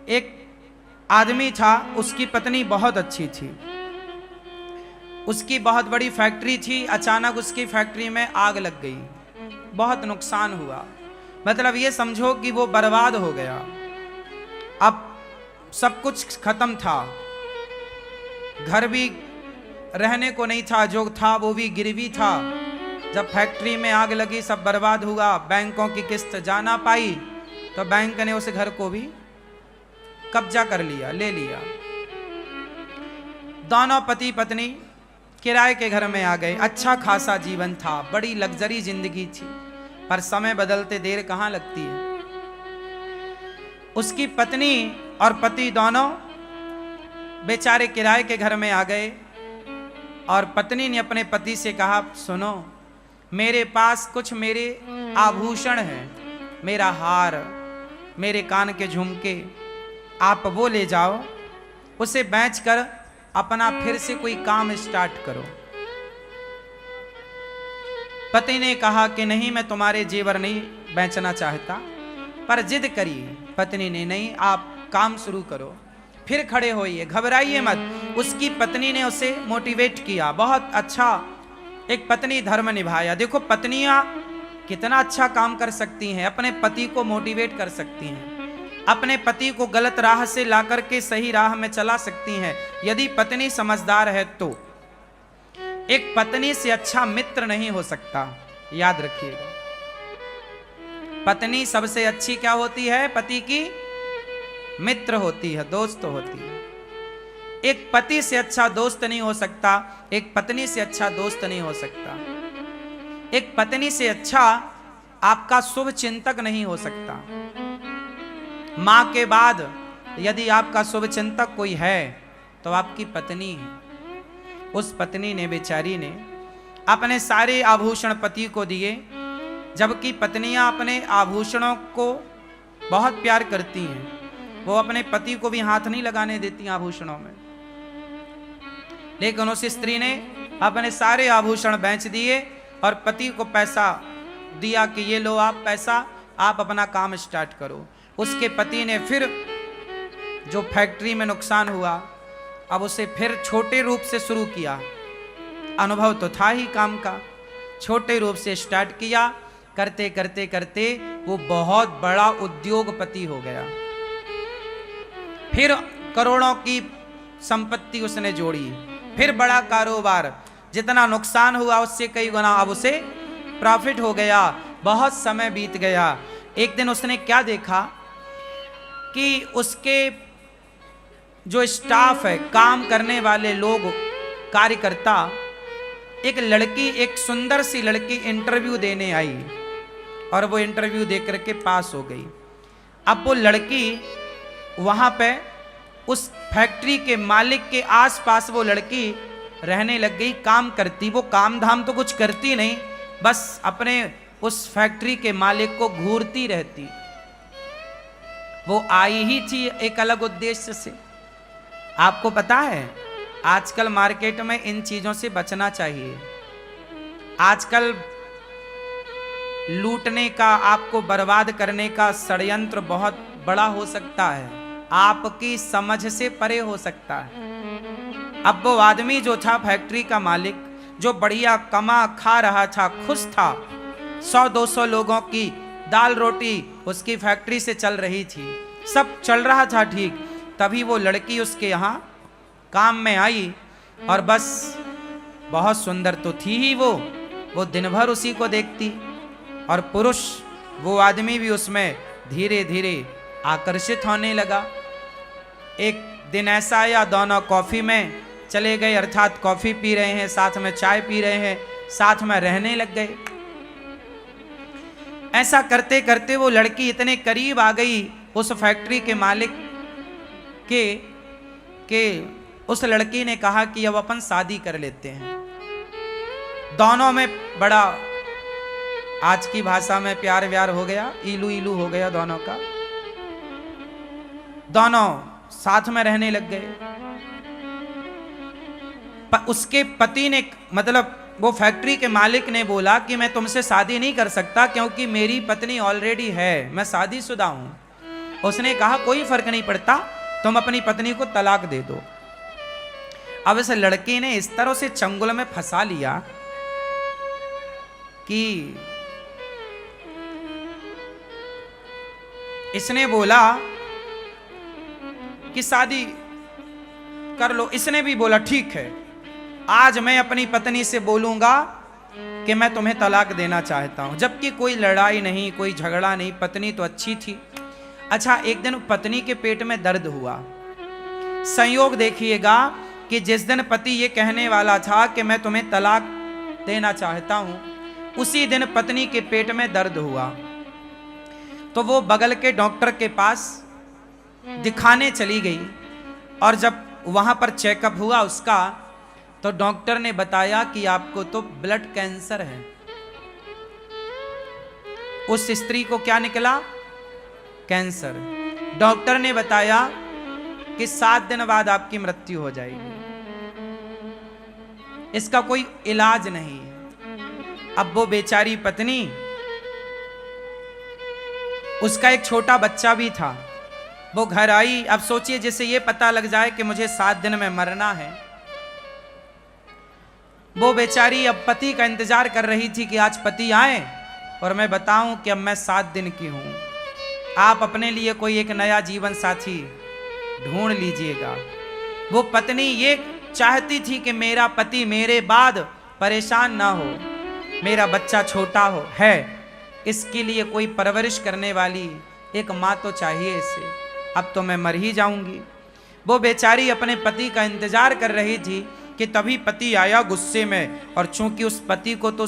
एक आदमी था, उसकी पत्नी बहुत अच्छी थी, उसकी बहुत बड़ी फैक्ट्री थी। अचानक उसकी फैक्ट्री में आग लग गई, बहुत नुकसान हुआ। मतलब ये समझो कि वो बर्बाद हो गया। अब सब कुछ खत्म था, घर भी रहने को नहीं था, जो था वो भी गिरवी था। जब फैक्ट्री में आग लगी, सब बर्बाद हुआ, बैंकों की किस्त जा ना पाई, तो बैंक ने उस घर को भी कब्जा कर लिया, ले लिया। दोनों पति पत्नी किराए के घर में आ गए। अच्छा खासा जीवन था, बड़ी लग्जरी जिंदगी थी, पर समय बदलते देर कहां लगती है। उसकी पत्नी और पति दोनों बेचारे किराए के घर में आ गए और पत्नी ने अपने पति से कहा, सुनो, मेरे पास कुछ मेरे आभूषण हैं, मेरा हार, मेरे कान के झुमके, आप वो ले जाओ, उसे बेचकर अपना फिर से कोई काम स्टार्ट करो। पति ने कहा कि नहीं, मैं तुम्हारे जेवर नहीं बेचना चाहता, पर जिद करी पत्नी ने, नहीं, आप काम शुरू करो, फिर खड़े होइए, घबराइए मत। उसकी पत्नी ने उसे मोटिवेट किया, बहुत अच्छा एक पत्नी धर्म निभाया। देखो पत्नियां कितना अच्छा काम कर सकती हैं, अपने पति को मोटिवेट कर सकती हैं, अपने पति को गलत राह से लाकर के सही राह में चला सकती हैं, यदि पत्नी समझदार है तो। एक पत्नी से अच्छा मित्र नहीं हो सकता, याद रखिएगा। पत्नी सबसे अच्छी क्या होती है? पति की मित्र होती है, दोस्त होती है। एक पति से अच्छा दोस्त नहीं हो सकता, एक पत्नी से अच्छा दोस्त नहीं हो सकता, एक पत्नी से अच्छा आपका शुभ चिंतक नहीं हो सकता। मां के बाद यदि आपका शुभ चिंतक कोई है तो आपकी पत्नी है। उस पत्नी ने, बेचारी ने, अपने सारे आभूषण पति को दिए, जबकि पत्नियां अपने आभूषणों को बहुत प्यार करती हैं, वो अपने पति को भी हाथ नहीं लगाने देती आभूषणों में। लेकिन उस स्त्री ने अपने सारे आभूषण बेच दिए और पति को पैसा दिया कि ये लो आप पैसा, आप अपना काम स्टार्ट करो। उसके पति ने फिर जो फैक्ट्री में नुकसान हुआ, अब उसे फिर छोटे रूप से शुरू किया। अनुभव तो था ही काम का, छोटे रूप से स्टार्ट किया। करते करते करते वो बहुत बड़ा उद्योगपति हो गया। फिर करोड़ों की संपत्ति उसने जोड़ी, फिर बड़ा कारोबार, जितना नुकसान हुआ उससे कई गुना अब उसे प्रॉफिट हो गया। बहुत समय बीत गया। एक दिन उसने क्या देखा कि उसके जो स्टाफ है, काम करने वाले लोग, कार्यकर्ता, एक लड़की, एक सुंदर सी लड़की इंटरव्यू देने आई और वो इंटरव्यू देकर के पास हो गई। अब वो लड़की वहां पे उस फैक्ट्री के मालिक के आसपास वो लड़की रहने लग गई, काम करती। वो काम धाम तो कुछ करती नहीं, बस अपने उस फैक्ट्री के मालिक को घूरती रहती। वो आई ही थी एक अलग उद्देश्य से। आपको पता है आजकल मार्केट में इन चीजों से बचना चाहिए। आजकल लूटने का, आपको बर्बाद करने का षड्यंत्र बहुत बड़ा हो सकता है, आपकी समझ से परे हो सकता है। अब वो आदमी जो था फैक्ट्री का मालिक, जो बढ़िया कमा खा रहा था, खुश था, 100-200 लोगों की दाल रोटी उसकी फैक्ट्री से चल रही थी, सब चल रहा था ठीक। तभी वो लड़की उसके यहाँ काम में आई और बस बहुत सुंदर तो थी ही वो दिन भर उसी को देखती, और पुरुष, वो आदमी भी उसमें धीरे धीरे आकर्षित होने लगा। एक दिन ऐसा आया, दोनों कॉफी में चले गए, अर्थात कॉफी पी रहे हैं, साथ में चाय पी रहे हैं, साथ में रहने लग गए। ऐसा करते करते वो लड़की इतने करीब आ गई उस फैक्ट्री के मालिक के उस लड़की ने कहा कि अब अपन शादी कर लेते हैं। दोनों में बड़ा, आज की भाषा में प्यार व्यार हो गया, इलू इलू हो गया दोनों का। दोनों साथ में रहने लग गए। उसके पति ने, मतलब वो फैक्ट्री के मालिक ने बोला कि मैं तुमसे शादी नहीं कर सकता क्योंकि मेरी पत्नी ऑलरेडी है, मैं शादीशुदा हूं। उसने कहा कोई फर्क नहीं पड़ता, तुम अपनी पत्नी को तलाक दे दो। अब इस लड़के ने इस तरह से चंगुल में फंसा लिया कि इसने बोला कि शादी कर लो। इसने भी बोला ठीक है, आज मैं अपनी पत्नी से बोलूंगा कि मैं तुम्हें तलाक देना चाहता हूं। जबकि कोई लड़ाई नहीं, कोई झगड़ा नहीं, पत्नी तो अच्छी थी। अच्छा, एक दिन पत्नी के पेट में दर्द हुआ। संयोग देखिएगा कि जिस दिन पति ये कहने वाला था कि मैं तुम्हें तलाक देना चाहता हूं, उसी दिन पत्नी के पेट में दर्द हुआ। तो वो बगल के डॉक्टर के पास दिखाने चली गई और जब वहां पर चेकअप हुआ उसका, तो डॉक्टर ने बताया कि आपको तो ब्लड कैंसर है। उस स्त्री को क्या निकला? कैंसर। डॉक्टर ने बताया कि 7 दिन बाद आपकी मृत्यु हो जाएगी, इसका कोई इलाज नहीं है। अब वो बेचारी पत्नी, उसका एक छोटा बच्चा भी था, वो घर आई। अब सोचिए, जैसे ये पता लग जाए कि मुझे 7 दिन में मरना है, वो बेचारी अब पति का इंतजार कर रही थी कि आज पति आए और मैं बताऊं कि अब मैं 7 दिन की हूं, आप अपने लिए कोई एक नया जीवन साथी ढूंढ लीजिएगा। वो पत्नी ये चाहती थी कि मेरा पति मेरे बाद परेशान ना हो, मेरा बच्चा छोटा हो है, इसके लिए कोई परवरिश करने वाली एक माँ तो चाहिए इसे, अब तो मैं मर ही जाऊंगी। वो बेचारी अपने पति का इंतजार कर रही थी कि तभी पति आया गुस्से में। और चूंकि उस पति को तो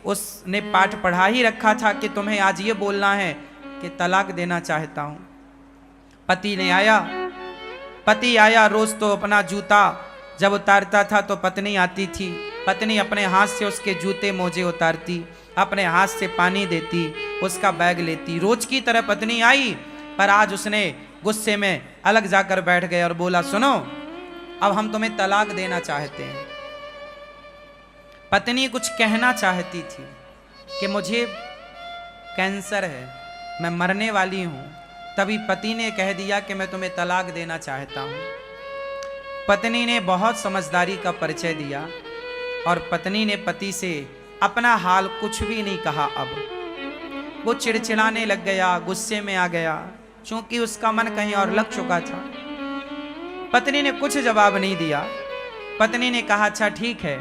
उसने पाठ पढ़ा ही रखा था कि तुम्हें आज ये बोलना है कि तलाक देना चाहता हूं। पति आया। रोज तो अपना जूता जब उतारता था तो पत्नी आती थी, पत्नी अपने हाथ से उसके जूते मोजे उतारती, अपने हाथ से पानी देती, उसका बैग लेती। रोज की तरह पत्नी आई, पर आज उसने गुस्से में अलग जाकर बैठ गए और बोला, सुनो, अब हम तुम्हें तलाक देना चाहते हैं। पत्नी कुछ कहना चाहती थी कि मुझे कैंसर है, मैं मरने वाली हूं। तभी पति ने कह दिया कि मैं तुम्हें तलाक देना चाहता हूं। पत्नी ने बहुत समझदारी का परिचय दिया और पत्नी ने पति से अपना हाल कुछ भी नहीं कहा। अब वो चिड़चिड़ाने लग गया, गुस्से में आ गया, क्योंकि उसका मन कहीं और लग चुका था। पत्नी ने कुछ जवाब नहीं दिया। पत्नी ने कहा, अच्छा ठीक है,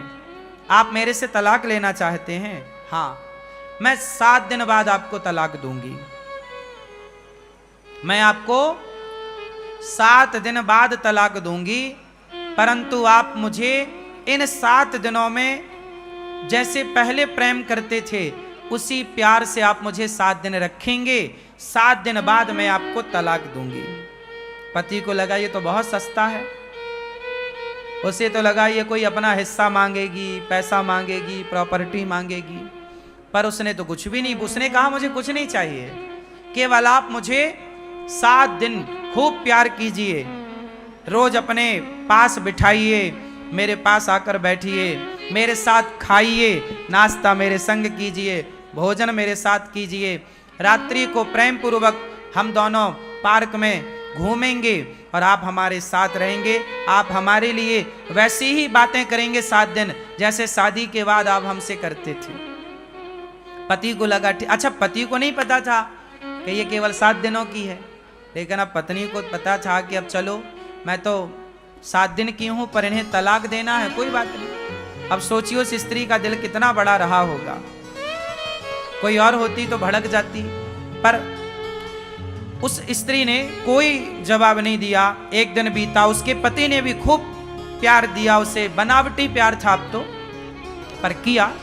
आप मेरे से तलाक लेना चाहते हैं? हाँ, मैं 7 दिन बाद आपको तलाक दूंगी। मैं आपको 7 दिन बाद तलाक दूंगी, परंतु आप मुझे इन 7 दिनों में जैसे पहले प्रेम करते थे उसी प्यार से आप मुझे 7 दिन रखेंगे। 7 दिन बाद मैं आपको तलाक दूंगी। पति को लगा ये तो बहुत सस्ता है, उसे तो लगा ये कोई अपना हिस्सा मांगेगी, पैसा मांगेगी, प्रॉपर्टी मांगेगी, पर उसने तो कुछ भी नहीं। उसने कहा मुझे कुछ नहीं चाहिए, केवल आप मुझे 7 दिन खूब प्यार कीजिए, रोज अपने पास बिठाइए, मेरे पास आकर बैठिए, मेरे साथ खाइए, नाश्ता मेरे संग कीजिए, भोजन मेरे साथ कीजिए, रात्रि को प्रेम पूर्वक हम दोनों पार्क में घूमेंगे और आप हमारे साथ रहेंगे। आप हमारे लिए वैसी ही बातें करेंगे 7 दिन जैसे शादी के बाद आप हमसे करते थे। पति को लगा अच्छा, पति को नहीं पता था कि ये केवल 7 दिनों की है, लेकिन अब पत्नी को पता था कि अब चलो मैं तो 7 दिन की हूं, पर इन्हें तलाक देना है, कोई बात नहीं। अब सोचिए उस स्त्री का दिल कितना बड़ा रहा होगा। कोई और होती तो भड़क जाती, पर उस स्त्री ने कोई जवाब नहीं दिया। एक दिन बीता, उसके पति ने भी खूब प्यार दिया उसे, बनावटी प्यार था अब तो, पर किया।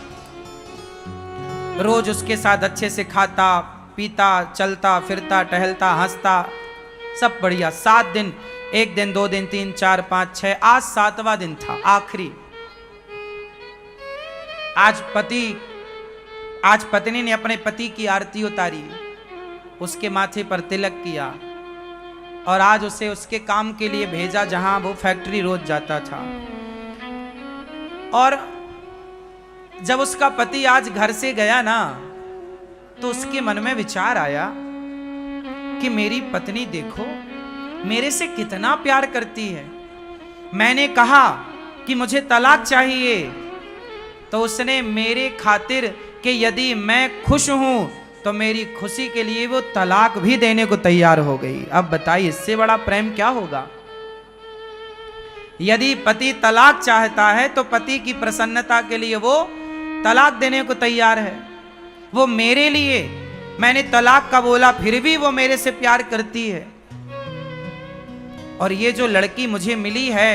रोज उसके साथ अच्छे से खाता पीता, चलता फिरता, टहलता, हंसता, सब बढ़िया। 7 दिन, 1 दिन, 2 दिन, 3, 4, 5, 6, आज 7वां दिन था, आखिरी। आज पत्नी ने अपने पति की आरती उतारी, उसके माथे पर तिलक किया और आज उसे उसके काम के लिए भेजा जहां वो फैक्ट्री रोज जाता था। और जब उसका पति आज घर से गया ना, तो उसके मन में विचार आया कि मेरी पत्नी देखो मेरे से कितना प्यार करती है, मैंने कहा कि मुझे तलाक चाहिए तो उसने मेरे खातिर कि यदि मैं खुश हूं तो मेरी खुशी के लिए वो तलाक भी देने को तैयार हो गई। अब बताइए इससे बड़ा प्रेम क्या होगा। यदि पति तलाक चाहता है तो पति की प्रसन्नता के लिए वो तलाक देने को तैयार है। वो मेरे लिए, मैंने तलाक का बोला फिर भी वो मेरे से प्यार करती है। और ये जो लड़की मुझे मिली है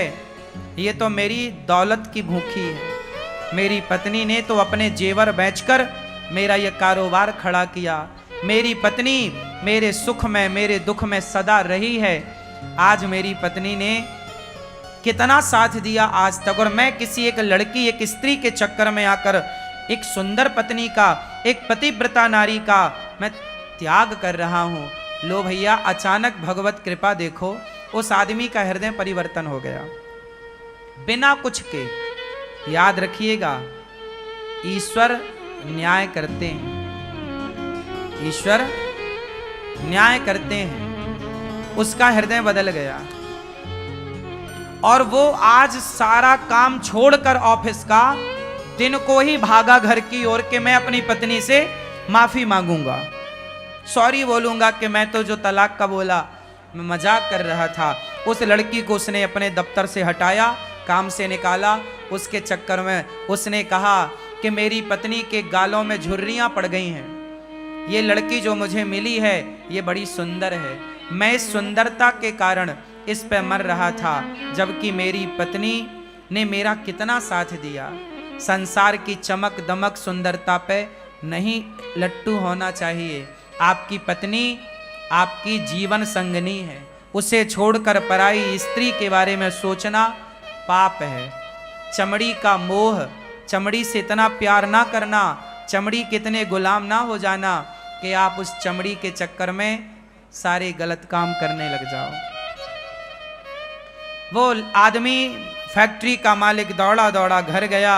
ये तो मेरी दौलत की भूखी है। मेरी पत्नी ने तो अपने जेवर बेचकर मेरा ये कारोबार खड़ा किया। मेरी पत्नी मेरे सुख में मेरे दुख में सदा रही है। आज मेरी पत्नी ने कितना साथ दिया आज तक, और मैं किसी एक लड़की एक स्त्री के चक्कर में आकर एक सुंदर पत्नी का, एक पतिव्रता नारी का मैं त्याग कर रहा हूं। लो भैया, अचानक भगवत कृपा देखो, उस आदमी का हृदय परिवर्तन हो गया बिना कुछ के। याद रखिएगा, ईश्वर न्याय करते हैं, ईश्वर न्याय करते हैं। उसका हृदय बदल गया और वो आज सारा काम छोड़कर ऑफिस का दिन को ही भागा घर की ओर के मैं अपनी पत्नी से माफी मांगूंगा, सॉरी बोलूंगा कि मैं तो जो तलाक का बोला मैं मजाक कर रहा था। उस लड़की को उसने अपने दफ्तर से हटाया, काम से निकाला। उसके चक्कर में उसने कहा कि मेरी पत्नी के गालों में झुर्रियां पड़ गई हैं। ये लड़की जो मुझे मिली है ये बड़ी सुंदर है, मैं इस सुंदरता के कारण इस पे मर रहा था, जबकि मेरी पत्नी ने मेरा कितना साथ दिया। संसार की चमक दमक सुंदरता पे नहीं लट्टू होना चाहिए। आपकी पत्नी आपकी जीवन संगनी है, उसे छोड़कर पराई स्त्री के बारे में सोचना पाप है। चमड़ी का मोह, चमड़ी से इतना प्यार ना करना, चमड़ी के इतने गुलाम ना हो जाना कि आप उस चमड़ी के चक्कर में सारे गलत काम करने लग जाओ। वो आदमी फैक्ट्री का मालिक दौड़ा दौड़ा घर गया।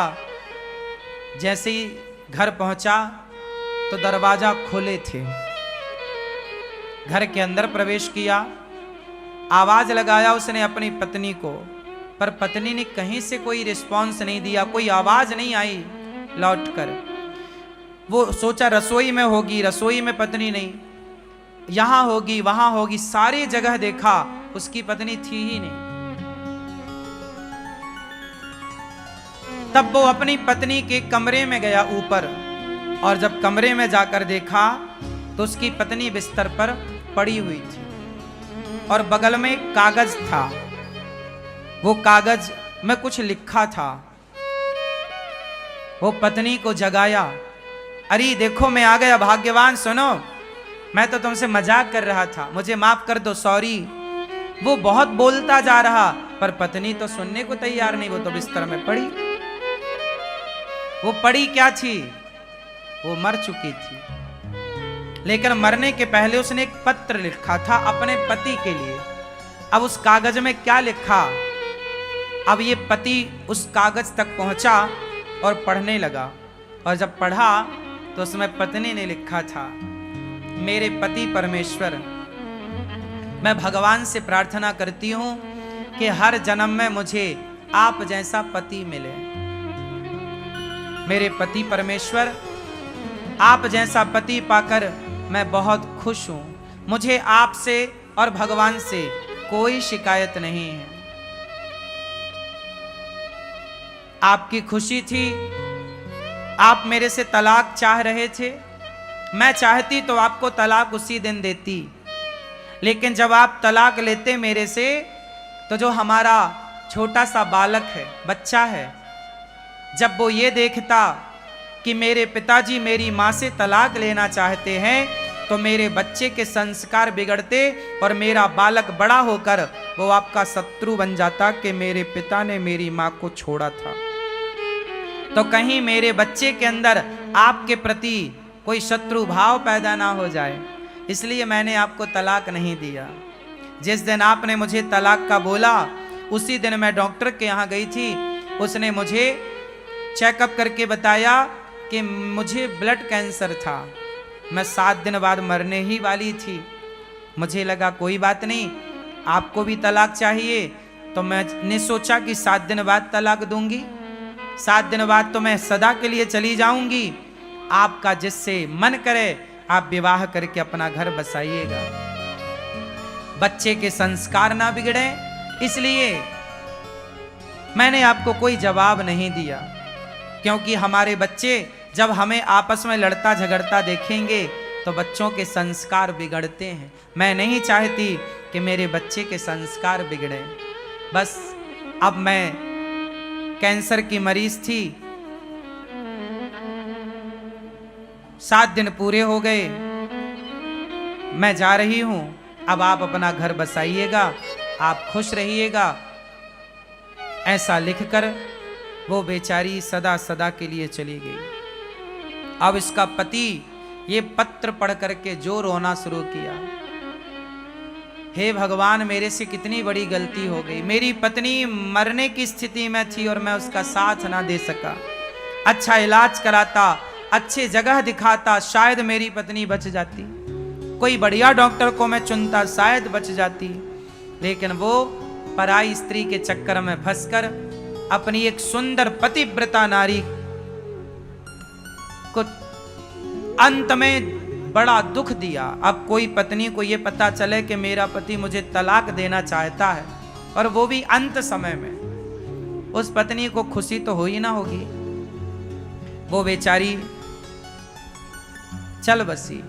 जैसे ही घर पहुंचा तो दरवाजा खोले थे। घर के अंदर प्रवेश किया, आवाज लगाया उसने अपनी पत्नी को, पर पत्नी ने कहीं से कोई रिस्पॉन्स नहीं दिया, कोई आवाज नहीं आई लौटकर। वो सोचा रसोई में होगी, रसोई में पत्नी नहीं, यहां होगी वहां होगी, सारी जगह देखा, उसकी पत्नी थी ही नहीं। तब वो अपनी पत्नी के कमरे में गया ऊपर, और जब कमरे में जाकर देखा तो उसकी पत्नी बिस्तर पर पड़ी हुई थी और बगल में एक कागज था। वो कागज में कुछ लिखा था। वो पत्नी को जगाया, अरे देखो मैं आ गया, भाग्यवान, सुनो मैं तो तुमसे मजाक कर रहा था, मुझे माफ कर दो, सॉरी। वो बहुत बोलता जा रहा पर पत्नी तो सुनने को तैयार नहीं, वो तो बिस्तर में पड़ी। वो पड़ी क्या थी? वो मर चुकी थी, लेकिन मरने के पहले उसने एक पत्र लिखा था अपने पति के लिए। अब उस कागज में क्या लिखा? अब ये पति उस कागज तक पहुंचा और पढ़ने लगा, और जब पढ़ा तो उसमें पत्नी ने लिखा था, मेरे पति परमेश्वर, मैं भगवान से प्रार्थना करती हूं कि हर जन्म में मुझे आप जैसा पति मिले। मेरे पति परमेश्वर, आप जैसा पति पाकर मैं बहुत खुश हूं। मुझे आपसे और भगवान से कोई शिकायत नहीं है। आपकी खुशी थी, आप मेरे से तलाक चाह रहे थे, मैं चाहती तो आपको तलाक उसी दिन देती, लेकिन जब आप तलाक लेते मेरे से तो जो हमारा छोटा सा बालक है, बच्चा है, जब वो ये देखता कि मेरे पिताजी मेरी माँ से तलाक लेना चाहते हैं तो मेरे बच्चे के संस्कार बिगड़ते और मेरा बालक बड़ा होकर वो आपका शत्रु बन जाता कि मेरे पिता ने मेरी माँ को छोड़ा था। तो कहीं मेरे बच्चे के अंदर आपके प्रति कोई शत्रु भाव पैदा ना हो जाए, इसलिए मैंने आपको तलाक नहीं दिया। जिस दिन आपने मुझे तलाक का बोला उसी दिन मैं डॉक्टर के यहाँ गई थी। उसने मुझे चेकअप करके बताया कि मुझे ब्लड कैंसर था, मैं 7 दिन बाद मरने ही वाली थी। मुझे लगा कोई बात नहीं, आपको भी तलाक चाहिए, तो मैंने सोचा कि 7 दिन बाद तलाक दूंगी, 7 दिन बाद तो मैं सदा के लिए चली जाऊंगी। आपका जिससे मन करे आप विवाह करके अपना घर बसाइएगा, बच्चे के संस्कार ना बिगड़े, इसलिए मैंने आपको कोई जवाब नहीं दिया। क्योंकि हमारे बच्चे जब हमें आपस में लड़ता झगड़ता देखेंगे तो बच्चों के संस्कार बिगड़ते हैं। मैं नहीं चाहती कि मेरे बच्चे के संस्कार बिगड़े। बस अब मैं कैंसर की मरीज थी, 7 दिन पूरे हो गए, मैं जा रही हूं, अब आप अपना घर बसाइएगा, आप खुश रहिएगा, ऐसा लिखकर वो बेचारी सदा सदा के लिए चली गई। अब इसका पति ये पत्र पढ़ करके जो रोना शुरू किया, हे भगवान मेरे से कितनी बड़ी गलती हो गई, मेरी पत्नी मरने की स्थिति में थी और मैं उसका साथ ना दे सका, अच्छा इलाज कराता, अच्छे जगह दिखाता, शायद मेरी पत्नी बच जाती, कोई बढ़िया डॉक्टर को मैं चुनता, शायद बच जाती, लेकिन वो पराई स्त्री के चक्कर में फंसकर अपनी एक सुंदर पतिव्रता नारी को अंत में बड़ा दुख दिया। अब कोई पत्नी को यह पता चले कि मेरा पति मुझे तलाक देना चाहता है, और वो भी अंत समय में, उस पत्नी को खुशी तो हो ही ना होगी। वो बेचारी चल बसी,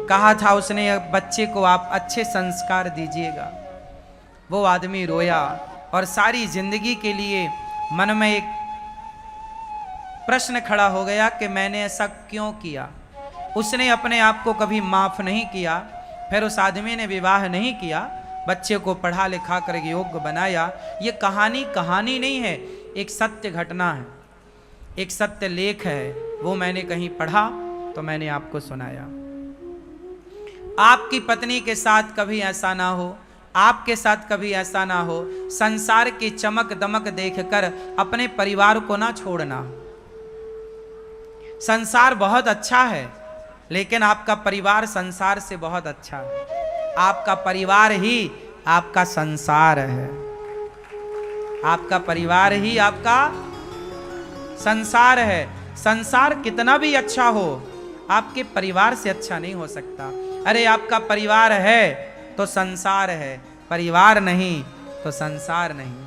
कहा था उसने बच्चे को आप अच्छे संस्कार दीजिएगा। वो आदमी रोया और सारी जिंदगी के लिए मन में एक प्रश्न खड़ा हो गया कि मैंने ऐसा क्यों किया। उसने अपने आप को कभी माफ नहीं किया, फिर उस आदमी ने विवाह नहीं किया, बच्चे को पढ़ा लिखा कर योग्य बनाया। ये कहानी नहीं है, एक सत्य घटना है, एक सत्य लेख है, वो मैंने कहीं पढ़ा तो मैंने आपको सुनाया। आपकी पत्नी के साथ कभी ऐसा ना हो, आपके साथ कभी ऐसा ना हो, संसार की चमक दमक देखकर अपने परिवार को ना छोड़ना। संसार बहुत अच्छा है, लेकिन आपका परिवार संसार से बहुत अच्छा है। आपका परिवार ही आपका संसार है, आपका परिवार ही आपका संसार है। संसार कितना भी अच्छा हो, आपके परिवार से अच्छा नहीं हो सकता। अरे आपका परिवार है तो संसार है, परिवार नहीं तो संसार नहीं।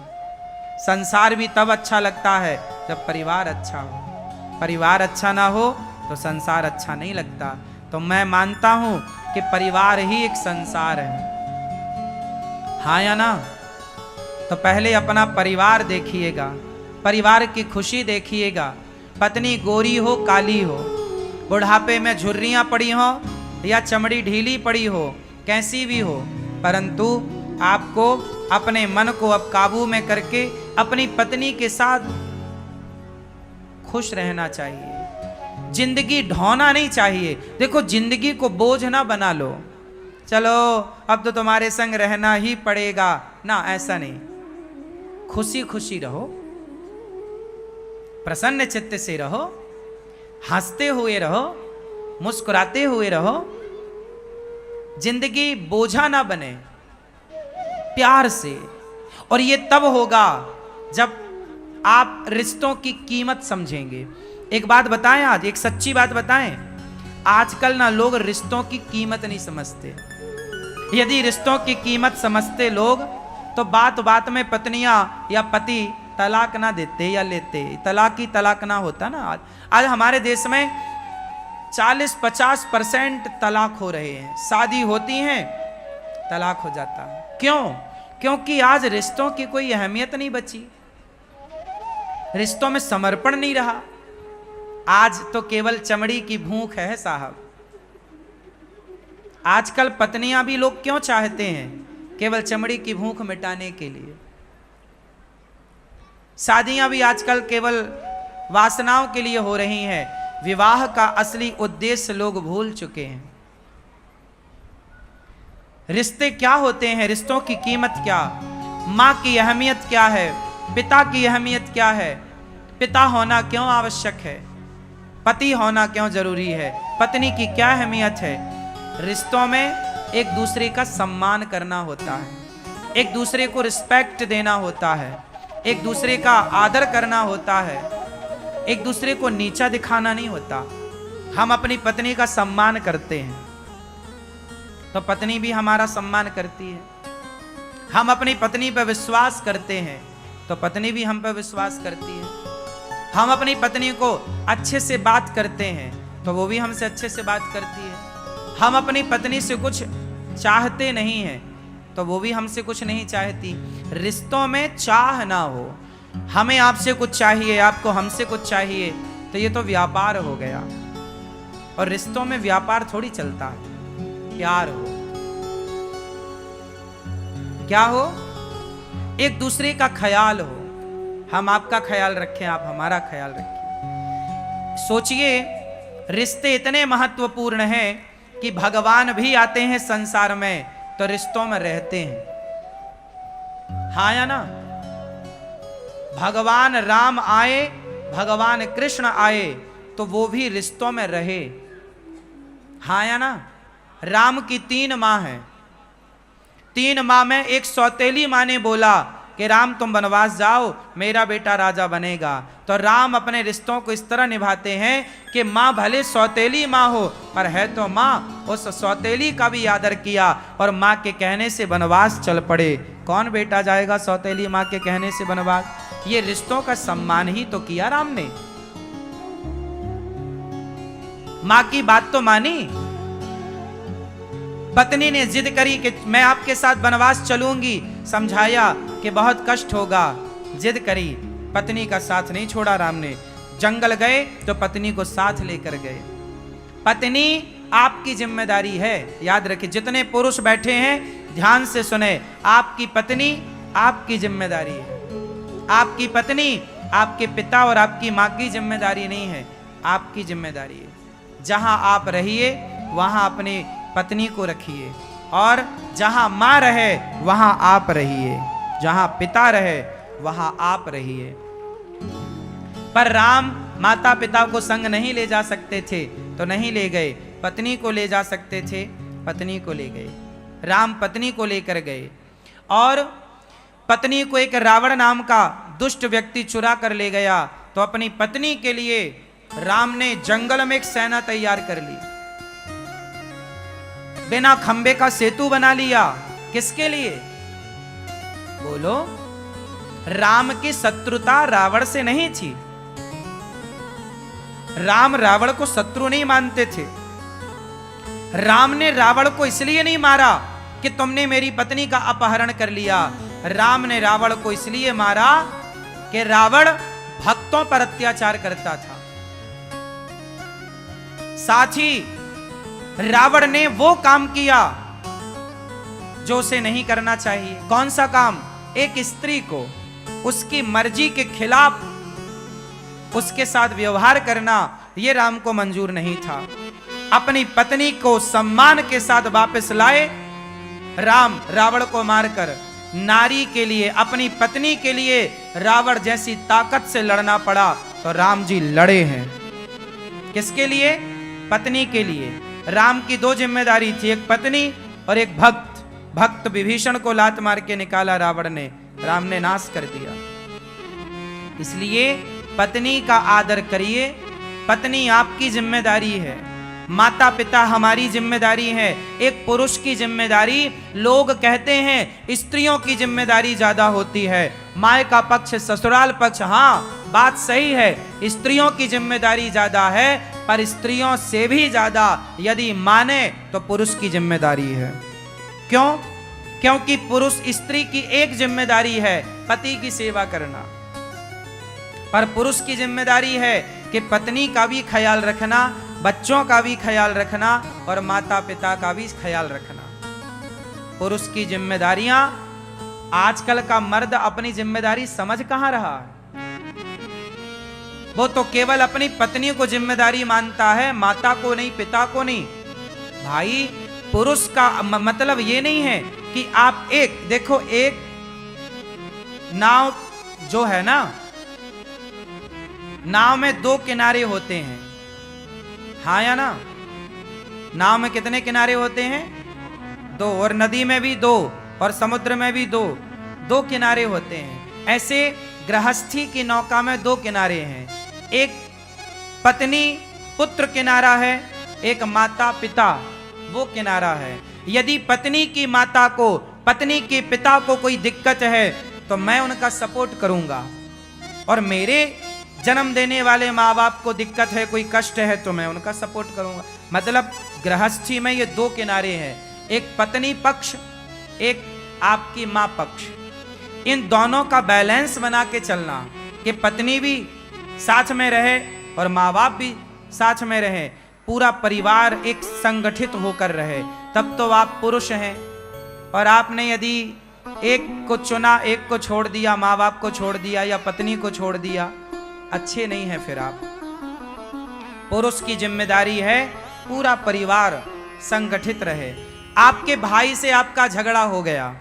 संसार भी तब अच्छा लगता है जब परिवार अच्छा हो, परिवार अच्छा ना हो तो संसार अच्छा नहीं लगता। तो मैं मानता हूं कि परिवार ही एक संसार है, हाँ या ना? तो पहले अपना परिवार देखिएगा, परिवार की खुशी देखिएगा। पत्नी गोरी हो काली हो, बुढ़ापे में झुर्रियां पड़ी हो या चमड़ी ढीली पड़ी हो, कैसी भी हो, परंतु आपको अपने मन को अब काबू में करके अपनी पत्नी के साथ खुश रहना चाहिए। जिंदगी ढोना नहीं चाहिए। देखो जिंदगी को बोझ ना बना लो, चलो अब तो तुम्हारे संग रहना ही पड़ेगा ना, ऐसा नहीं। खुशी खुशी रहो, प्रसन्न चित्त से रहो, हंसते हुए रहो, मुस्कुराते हुए रहो। जिंदगी बोझा ना बने, प्यार से। और ये तब होगा जब आप रिश्तों की कीमत समझेंगे। एक बात बताएं, आज एक सच्ची बात बताएं, आजकल ना लोग रिश्तों की कीमत नहीं समझते। यदि रिश्तों की कीमत समझते लोग तो बात बात में पत्नियां या पति तलाक ना देते या लेते, तलाक ना होता ना। आज हमारे देश में 40-50% तलाक हो रहे हैं, शादी होती हैं तलाक हो जाता है। क्यों? क्योंकि आज रिश्तों की कोई अहमियत नहीं बची, रिश्तों में समर्पण नहीं रहा। आज तो केवल चमड़ी की भूख है साहब। आजकल पत्नियां भी लोग क्यों चाहते हैं? केवल चमड़ी की भूख मिटाने के लिए। शादियां भी आजकल केवल वासनाओं के लिए हो रही हैं। विवाह का असली उद्देश्य लोग भूल चुके हैं। रिश्ते क्या होते हैं, रिश्तों की कीमत क्या, माँ की अहमियत क्या है, पिता की अहमियत क्या है, पिता होना क्यों आवश्यक है, पति होना क्यों जरूरी है, पत्नी की क्या अहमियत है। रिश्तों में एक दूसरे का सम्मान करना होता है, एक दूसरे को रिस्पेक्ट देना होता है, एक दूसरे का आदर करना होता है, एक दूसरे को नीचा दिखाना नहीं होता। हम अपनी पत्नी का सम्मान करते हैं तो पत्नी भी हमारा सम्मान करती है। हम अपनी पत्नी पर विश्वास करते हैं तो पत्नी भी हम पर विश्वास करती है। हम अपनी पत्नी को अच्छे से बात करते हैं तो वो भी हमसे अच्छे से बात करती है। हम अपनी पत्नी से कुछ चाहते नहीं हैं तो वो भी हमसे कुछ नहीं चाहती। रिश्तों में चाह ना हो, हमें आपसे कुछ चाहिए, आपको हमसे कुछ चाहिए, तो ये तो व्यापार हो गया। और रिश्तों में व्यापार थोड़ी चलता है, प्यार हो, क्या हो, एक दूसरे का ख्याल हो। हम आपका ख्याल रखें, आप हमारा ख्याल रखें। सोचिए, रिश्ते इतने महत्वपूर्ण हैं कि भगवान भी आते हैं संसार में तो रिश्तों में रहते हैं। हाँ या ना? भगवान राम आए, भगवान कृष्ण आए तो वो भी रिश्तों में रहे। हाँ या ना? राम की 3 माँ हैं। 3 माँ में एक सौतेली माँ ने बोला कि राम तुम वनवास जाओ, मेरा बेटा राजा बनेगा। तो राम अपने रिश्तों को इस तरह निभाते हैं कि माँ भले सौतेली माँ हो पर है तो माँ, उस सौतेली का भी आदर किया और माँ के कहने से वनवास चल पड़े। कौन बेटा जाएगा सौतेली माँ के कहने से वनवास? ये रिश्तों का सम्मान ही तो किया राम ने। माँ की बात तो मानी। पत्नी ने जिद करी कि मैं आपके साथ वनवास चलूंगी, समझाया कि बहुत कष्ट होगा, जिद करी, पत्नी का साथ नहीं छोड़ा राम ने। जंगल गए तो पत्नी को साथ लेकर गए। पत्नी आपकी जिम्मेदारी है, याद रखिए। जितने पुरुष बैठे हैं ध्यान से सुने, आपकी पत्नी आपकी जिम्मेदारी है। आपकी पत्नी आपके पिता और आपकी माँ की जिम्मेदारी नहीं है, आपकी जिम्मेदारी है। जहां आप रहिए वहां अपनी पत्नी को रखिए और जहां माँ रहे वहां आप रहिए, जहां पिता रहे वहां आप रहिए। पर राम माता पिता को संग नहीं ले जा सकते थे तो नहीं ले गए, पत्नी को ले जा सकते थे, पत्नी को ले गए। राम पत्नी को लेकर गए और पत्नी को एक रावण नाम का दुष्ट व्यक्ति चुरा कर ले गया। तो अपनी पत्नी के लिए राम ने जंगल में एक सेना तैयार कर ली, बिना खंबे का सेतु बना लिया। किसके लिए? बोलो। राम की शत्रुता रावण से नहीं थी। राम रावण को शत्रु नहीं मानते थे। राम ने रावण को इसलिए नहीं मारा कि तुमने मेरी पत्नी का अपहरण कर लिया। राम ने रावण को इसलिए मारा कि रावण भक्तों पर अत्याचार करता था। साथ ही रावण ने वो काम किया जो उसे नहीं करना चाहिए। कौन सा काम? एक स्त्री को उसकी मर्जी के खिलाफ उसके साथ व्यवहार करना, यह राम को मंजूर नहीं था। अपनी पत्नी को सम्मान के साथ वापस लाए राम। रावण को मारकर नारी के लिए, अपनी पत्नी के लिए रावण जैसी ताकत से लड़ना पड़ा तो राम जी लड़े हैं। किसके लिए? पत्नी के लिए। राम की 2 जिम्मेदारी थी, एक पत्नी और एक भक्त। भक्त विभीषण को लात मार के निकाला रावण ने, राम ने नाश कर दिया। इसलिए पत्नी का आदर करिए। पत्नी आपकी जिम्मेदारी है, माता पिता हमारी जिम्मेदारी है। एक पुरुष की जिम्मेदारी, लोग कहते हैं स्त्रियों की जिम्मेदारी ज्यादा होती है, माँ का पक्ष ससुराल पक्ष। हाँ, बात सही है, स्त्रियों की जिम्मेदारी ज्यादा है, पर स्त्रियों से भी ज्यादा यदि माने तो पुरुष की जिम्मेदारी है। क्यों? क्योंकि पुरुष स्त्री की एक जिम्मेदारी है पति की सेवा करना, पर पुरुष की जिम्मेदारी है कि पत्नी का भी ख्याल रखना, बच्चों का भी ख्याल रखना और माता पिता का भी ख्याल रखना। पुरुष की जिम्मेदारियां, आजकल का मर्द अपनी जिम्मेदारी समझ कहां रहा है। वो तो केवल अपनी पत्नी को जिम्मेदारी मानता है, माता को नहीं, पिता को नहीं। भाई, पुरुष का मतलब ये नहीं है कि आप देखो, एक नाव जो है ना, नाव में 2 किनारे होते हैं। हाँ या ना? नाव में कितने किनारे होते हैं? दो, और नदी में भी दो, और समुद्र में भी दो, दो किनारे होते हैं। ऐसे गृहस्थी की नौका में दो किनारे हैं, एक पत्नी पुत्र किनारा है, एक माता पिता वो किनारा है। यदि पत्नी की माता को, पत्नी के पिता को कोई दिक्कत है तो मैं उनका सपोर्ट करूंगा, और मेरे जन्म देने वाले माँ बाप को दिक्कत है, कोई कष्ट है तो मैं उनका सपोर्ट करूंगा। मतलब गृहस्थी में ये दो किनारे हैं, एक पत्नी पक्ष, एक आपकी माँ पक्ष। इन दोनों का बैलेंस बना के चलना कि पत्नी भी साथ में रहे और माँ बाप भी साथ में रहे, पूरा परिवार एक संगठित होकर रहे, तब तो आप पुरुष हैं। और आपने यदि एक को चुना, एक को छोड़ दिया, माँ बाप को छोड़ दिया या पत्नी को छोड़ दिया, अच्छे नहीं है फिर आप। पुरुष की जिम्मेदारी है पूरा परिवार संगठित रहे। आपके भाई से आपका झगड़ा हो गया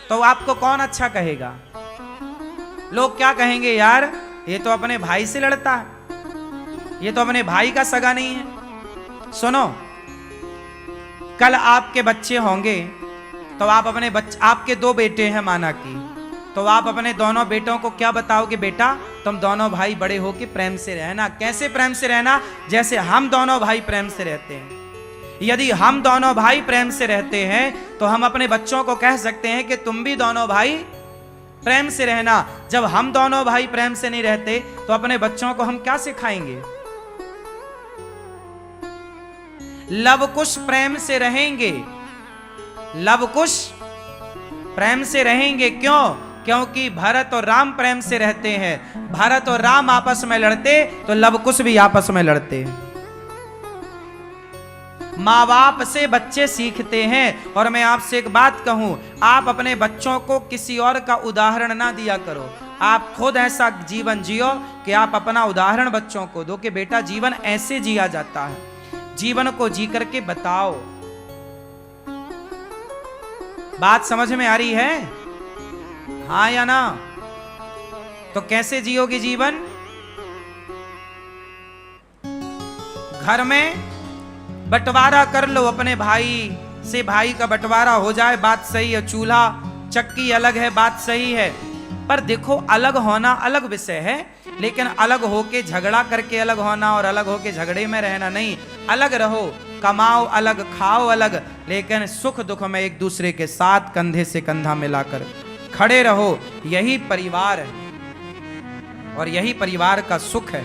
तो आपको कौन अच्छा कहेगा? लोग क्या कहेंगे, यार ये तो अपने भाई से लड़ता है, ये तो अपने भाई का सगा नहीं है। सुनो, कल आपके बच्चे होंगे तो आप अपने आपके दो बेटे हैं माना कि, तो आप अपने दोनों बेटों को क्या बताओगे, बेटा तुम दोनों भाई बड़े हो के प्रेम से रहना। कैसे प्रेम से रहना? जैसे हम दोनों भाई प्रेम से रहते हैं। यदि हम दोनों भाई प्रेम से रहते हैं तो हम अपने बच्चों को कह सकते हैं कि तुम भी दोनों भाई प्रेम से रहना। जब हम दोनों भाई प्रेम से नहीं रहते तो अपने बच्चों को हम क्या सिखाएंगे? लव कुश प्रेम से रहेंगे, लव कुश प्रेम से रहेंगे। क्यों? क्योंकि भरत और राम प्रेम से रहते हैं। भरत और राम आपस में लड़ते तो लव कुश भी आपस में लड़ते। माँ बाप से बच्चे सीखते हैं। और मैं आपसे एक बात कहूं, आप अपने बच्चों को किसी और का उदाहरण ना दिया करो, आप खुद ऐसा जीवन जियो कि आप अपना उदाहरण बच्चों को दो कि बेटा जीवन ऐसे जिया जाता है, जीवन को जी करके बताओ। बात समझ में आ रही है? हाँ या ना? तो कैसे जियोगे जीवन? घर में बंटवारा कर लो अपने भाई से, भाई का बंटवारा हो जाए, बात सही है। चूल्हा चक्की अलग है, बात सही है। पर देखो, अलग होना अलग विषय है, लेकिन अलग होके झगड़ा करके अलग होना और अलग होके झगड़े में रहना नहीं। अलग रहो, कमाओ अलग, खाओ अलग, लेकिन सुख दुख में एक दूसरे के साथ कंधे से कंधा मिलाकर खड़े रहो। यही परिवार है और यही परिवार का सुख है।